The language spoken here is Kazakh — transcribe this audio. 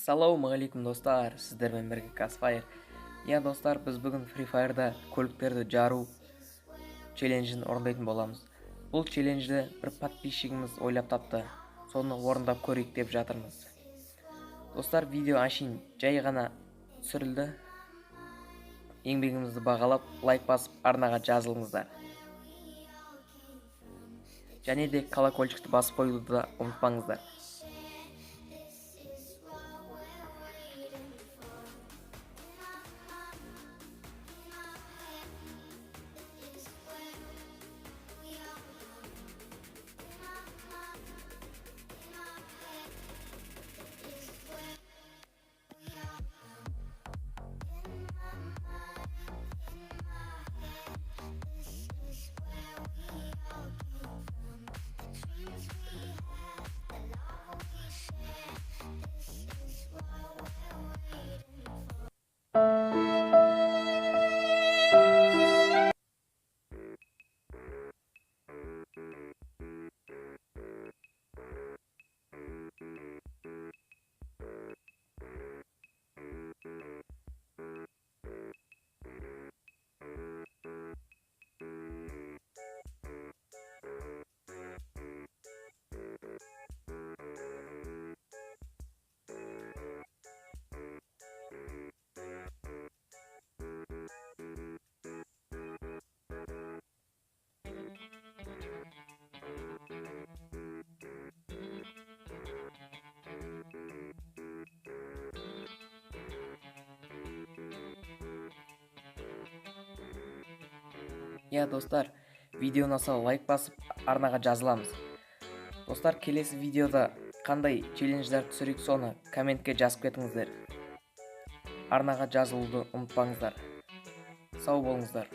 Ассалаумағалейкум достар, сіздермен бірге Касфайр. Достар, біз бүгін Free Fire'да көліктерді жару челленджін орындайтын боламыз. Бұл челленджді бір подписчигіміз ойлап тапты, соны орындап көрейік деп жатырмыз. Достар, видео ашин жай ғана түсірілді. Еңбегімізді бағалап, лайк басып, арнаға жазылыңыздар. Және де колокольчикті басып қоюды да ұмытпаңыздар. Достар, видео ұнаса лайк басып, арнаға жазыламыз. Достар, келесі видеода қандай челлендждер түсірейік, соны комментке жазып кетіңіздер. Арнаға жазылуды ұмытпаңыздар. Сау болыңыздар.